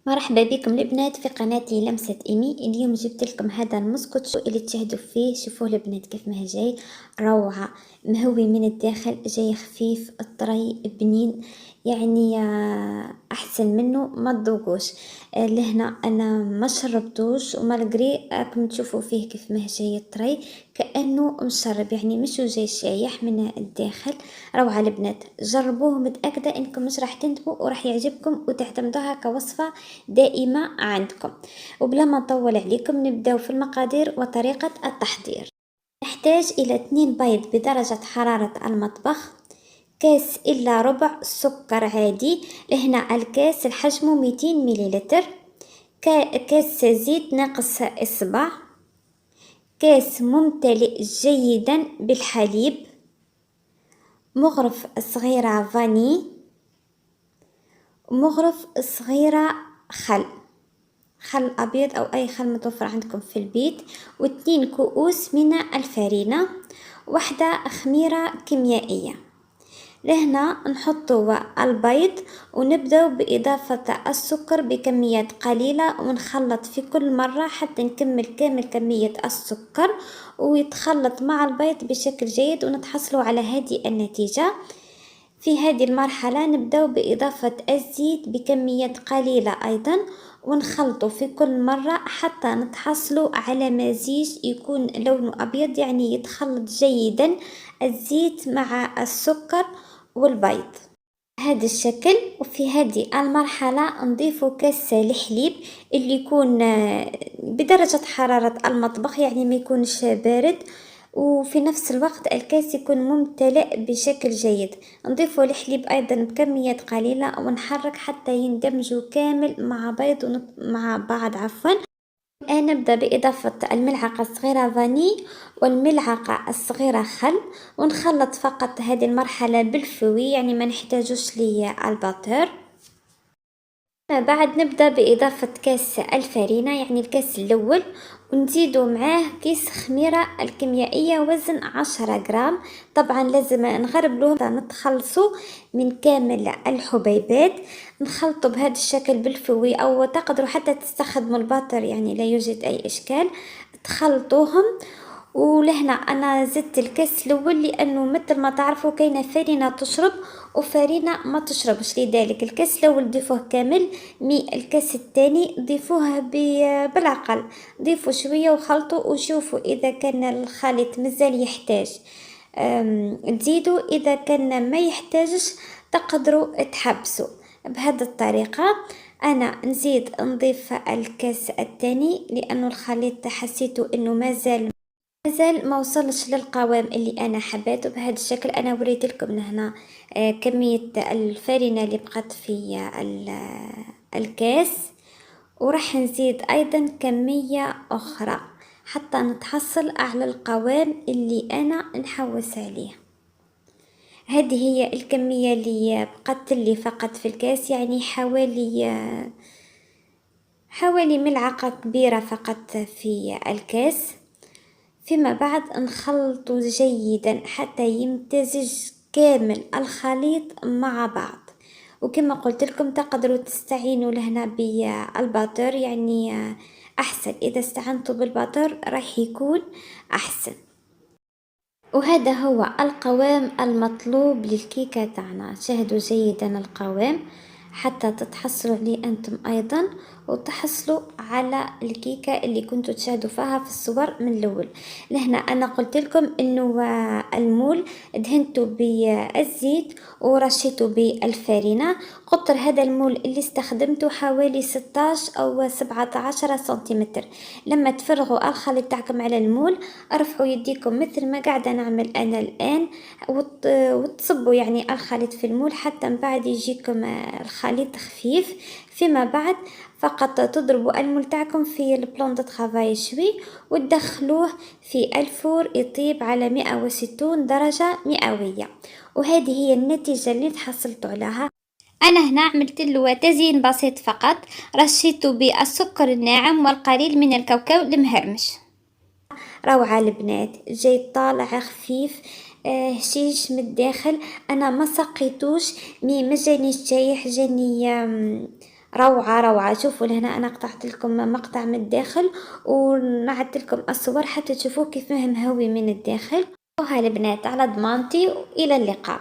مرحبا بكم البنات في قناتي لمسة إيمي. اليوم جبت لكم هذا المسكت اللي تشاهدوا فيه. شوفوه البنات كيف ما هي جاي روعة، مهوي من الداخل، جاي خفيف الطري بنين، يعني احسن منه ما تذوقوش. لهنا انا ما شربتوش ومالغري راكم تشوفوا فيه كيف ما هي جاي الطري كانه مشرب، يعني مش جاي شايح من الداخل. روعة البنات، جربوه، متأكدة انكم مش راح تندموا وراح يعجبكم وتعتمدوها كوصفة دائمة عندكم. وبلا ما نطول عليكم نبداو في المقادير وطريقة التحضير. نحتاج الى 2 بيض بدرجة حرارة المطبخ، كاس الا ربع سكر عادي، لهنا الكاس الحجم 200 مليلتر، كاس زيت ناقص اصبع، كاس ممتلئ جيدا بالحليب، مغرف صغيرة فاني، مغرف صغيرة خل ابيض او اي خل متوفر عندكم في البيت، و2 كؤوس من الفرينة، واحدة خميرة كيميائية. لهنا نحطوا البيض ونبدأ بإضافة السكر بكميات قليلة ونخلط في كل مرة حتى نكمل كامل كمية السكر ويتخلط مع البيض بشكل جيد ونتحصلوا على هذه النتيجة. في هذه المرحلة نبدأ بإضافة الزيت بكميات قليلة أيضا ونخلطه في كل مرة حتى نتحصلوا على مزيج يكون لونه أبيض، يعني يتخلط جيدا الزيت مع السكر والبيض هذا الشكل. وفي هذه المرحلة نضيف كاس الحليب اللي يكون بدرجة حرارة المطبخ، يعني ما يكونش بارد، وفي نفس الوقت الكاس يكون ممتلئ بشكل جيد. نضيف الحليب أيضا بكميات قليلة ونحرك حتى يندمجوا كامل مع بعض الآن نبدأ بإضافة الملعقة الصغيرة فاني والملعقة الصغيرة خل ونخلط فقط هذه المرحلة بالفوي، يعني ما نحتاجوش للباتر. بعد نبدأ بإضافة كاس الفرينة، يعني الكاس الأول، ونزيدو معاه كيس خميرة الكيميائية وزن 10 جرام. طبعا لازم نغربلوهم نتخلصوا من كامل الحبيبات. نخلطوا بهذا الشكل بالفوي أو تقدروا حتى تستخدموا الباتر، يعني لا يوجد أي إشكال. تخلطوهم. ولهنا انا زدت الكاس الاول لانه مثل ما تعرفوا كاينه فرينه تشرب وفرينه ما تشربش، لذلك الكاس الاول ضيفوه كامل، الكاس الثاني ضيفوه بالعقل، ضيفوا شويه وخلطوا وشوفوا اذا كان الخليط مازال يحتاج تزيدوا، اذا كان ما يحتاجش تقدروا تحبسوا. بهذه الطريقه انا نضيف الكاس الثاني لانه الخليط حسيته انه مازال ما وصلش للقوام اللي انا حبيته. بهذا الشكل انا وريت لكم هنا كمية الفرينة اللي بقت في الكاس، وراح نزيد ايضا كمية اخرى حتى نتحصل على القوام اللي انا نحوس عليه. هذه هي الكمية اللي بقت لي فقط في الكاس، يعني حوالي ملعقة كبيرة فقط في الكاس. فيما بعد نخلط جيدا حتى يمتزج كامل الخليط مع بعض. وكما قلت لكم تقدروا تستعينوا لهنا بالباتر، يعني احسن اذا استعنتوا بالباتر راح يكون احسن. وهذا هو القوام المطلوب للكيكة تاعنا. شاهدوا جيدا القوام حتى تتحصلوا عليه انتم ايضا وتحصلوا على الكيكة اللي كنتوا تشاهدوا فيها في الصور من الاول. لهنا انا قلت لكم انه المول دهنته بالزيت ورشيته بالفرينة. قطر هذا المول اللي استخدمته حوالي 16 او 17 سنتيمتر. لما تفرغوا الخليط تاعكم على المول ارفعوا يديكم مثل ما قاعدة نعمل انا الان وتصبوا يعني الخليط في المول حتى من بعد يجيكم الخليط خفيف. فيما بعد فقط تضربوا المول تاعكم في البلون دو طرافاي شوي وتدخلوه في الفور يطيب على 160 درجة مئوية. وهذه هي النتيجة اللي تحصلتوا عليها. انا هنا عملت له تزيين بسيط فقط، رشيته بالسكر الناعم والقليل من الكاوكاو المهرمش. روعة البنات، جاي طالع خفيف هشيش من الداخل. انا ما سقيتوش، ما جاني شايح، جاني روعة روعة. شوفوا لهنا أنا قطعت لكم مقطع من الداخل ونعدت لكم الصور حتى تشوفوا كيف مهوي من الداخل. وها البنات على ضمانتي، وإلى اللقاء.